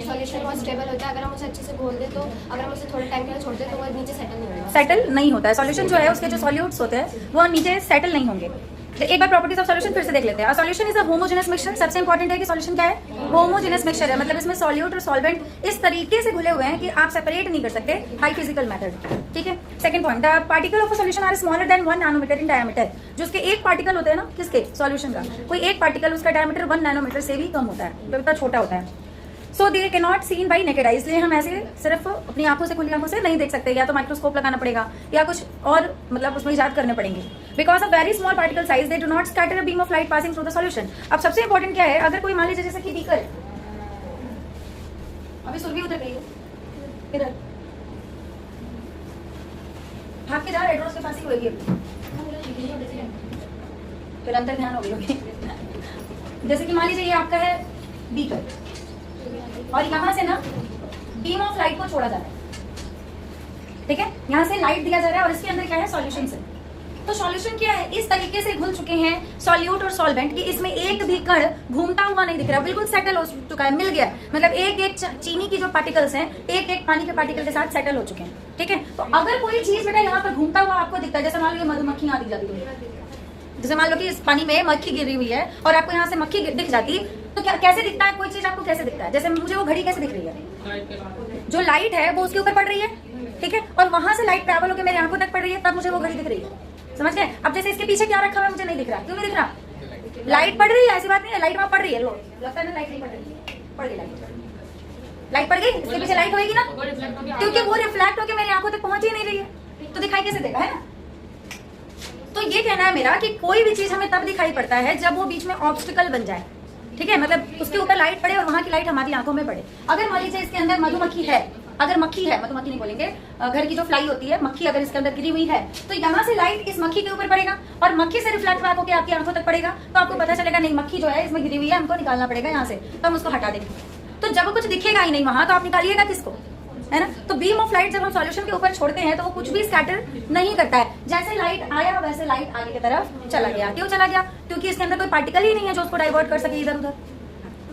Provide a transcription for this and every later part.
Solution बहुत stable होता है, अगर हम उसे अच्छे से घोल दे तो अगर हम उसे थोड़े टाइम के लिए छोड़ दे तो वो नीचे सेटल नहीं होता है। सॉल्यूशन जो है उसके जो सॉल्यूट्स होते हैं वो नीचे सेटल नहीं होंगे। तो एक बार प्रॉपर्टीज ऑफ सॉल्यूशन फिर से देख लेते हैं। Solution is a homogeneous mixture. सबसे इंपॉर्टेंट है कि सॉल्यूशन क्या है, होमोजेनस मिक्सचर है, मतलब इसमें सॉल्यूट और सॉल्वेंट इस तरीके से घुले हुए हैं कि आप सेपरेट नहीं कर सकते, हाई फिजिकल मेथड। ठीक है। Second point, the particle of a solution are smaller than 1 nanometre in diameter. जो उसके एक पार्टिकल होते हैं ना, किसके, सॉल्यूशन का, कोई एक पार्टिकल उसका डायमीटर 1 नैनोमीटर से भी कम होता है, इतना छोटा होता है। So they can not seen by naked eye, इसलिए हम ऐसे सिर्फ अपनी आंखों से, खुली आंखों से नहीं देख सकते, या तो माइक्रोस्कोप लगाना पड़ेगा या कुछ और मतलब उसमें इजाद करने पड़ेंगे। Because of very small particle size they do not scatter a beam of light passing through the solution. अब सबसे इंपॉर्टेंट क्या है, अगर कोई मान लीजिए जैसे कि बीकर, अभी सुरभि उतर गई है, इधर भाग के जा, रेड रोज के पास ही होगी, फिर अंतर ध्यान होगी। जैसे कि मान लीजिए ये आपका है बीकर और यहाँ से ना बीम ऑफ लाइट को छोड़ा जा रहा है, ठीक है, यहाँ से लाइट दिया जा रहा है और इसके अंदर क्या है, सॉल्यूशन है। तो सॉल्यूशन क्या है, इस तरीके से घुल चुके हैं सॉल्यूट और सॉल्वेंट कि इसमें एक भी कण घूमता हुआ नहीं दिख रहा, बिल्कुल सेटल हो चुका है, मिल गया, मतलब एक एक चीनी की जो पार्टिकल्स हैं एक एक पानी के पार्टिकल के साथ सेटल हो चुके हैं। ठीक है। तो अगर कोई चीज बेटा यहाँ पर घूमता हुआ आपको दिखता है, जैसे मान लो मधुमक्खियां दिख जाती है, जैसे मान लो कि इस पानी में मक्खी गिरी हुई है और आपको यहाँ से मक्खी दिख जाती, तो क्या कैसे दिखता है, कोई चीज आपको कैसे दिखता है, जैसे मुझे वो घड़ी कैसे दिख रही है, जो लाइट है वो उसके ऊपर पड़ रही है, ठीक है, और वहां से लाइट ट्रैवल होकर मेरे आंखों तक पड़ रही है, तब मुझे वो घड़ी दिख रही है, समझ गए। अब जैसे इसके पीछे क्या रखा हुआ है मुझे नहीं दिख रहा, क्यों नहीं दिख रहा, लाइट पड़ रही है, ऐसी बात नहीं है, लाइट वहां पड़ रही है, लो लगता है ना लाइट नहीं पड़ रही है, पड़ गई लाइट पड़ गई, इसके पीछे लाइट होगी ना, क्योंकि वो रिफ्लेक्ट होकर मेरी आंखों तक पहुंच ही नहीं रही है, तो दिखाई कैसे देगा, है ना। तो ये कहना है मेरा कि कोई भी चीज हमें तब दिखाई पड़ता है जब वो बीच में ऑब्स्टिकल बन जाए, ठीक है, मतलब उसके ऊपर लाइट पड़े और वहां की लाइट हमारी आंखों में पड़े। अगर मान लीजिए इसके अंदर मधुमक्खी है, अगर मक्खी है, मधुमक्खी नहीं बोलेंगे, घर की जो फ्लाई होती है, मक्खी अगर इसके अंदर गिरी हुई है, तो यहाँ से लाइट इस मक्खी के ऊपर पड़ेगा और मक्खी से रिफ्लेक्ट बैक होकर आपकी आंखों तक पड़ेगा, तो आपको पता चलेगा नहीं मक्खी जो है इसमें गिरी हुई है, हमको निकालना पड़ेगा यहाँ से, तो हम उसको हटा देंगे। तो जब कुछ दिखेगा ही नहीं वहां, तो आप निकालिएगा किसको, है ना। तो बीम ऑफ लाइट जब हम सॉल्यूशन के ऊपर छोड़ते हैं तो वो कुछ भी स्कैटर नहीं करता है, जैसे लाइट आया वैसे लाइट आगे की तरफ चला गया। क्यों चला गया, क्योंकि इसके अंदर कोई पार्टिकल ही नहीं है जो उसको डाइवर्ट कर सके इधर उधर,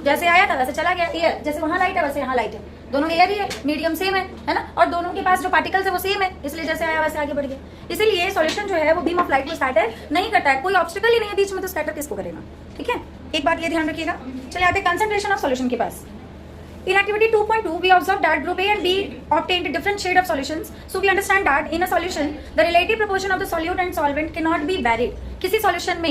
जैसे आया था वैसे चला गया। एयर, जैसे वहां लाइट है वैसे यहाँ लाइट है, दोनों एयर ही है, मीडियम सेम है ना, और दोनों के पास जो पार्टिकल्स है वो सेम है, इसलिए जैसे आया वैसे आगे बढ़ गया। इसीलिए सॉल्यूशन जो है वो बीम ऑफ लाइट को स्कैटर नहीं करता है, कोई ऑब्स्टिकल ही नहीं है बीच में, तो स्कैटर किसको करेगा, ठीक है। एक बात ये ध्यान रखिएगा। चलिए आते हैं कंसंट्रेशन ऑफ सॉल्यूशन के पास। In activity 2.2, we observed that group A and B obtained different shade of solutions. So we understand that in a solution, the relative proportion of the solute and solvent cannot be varied. किसी solution में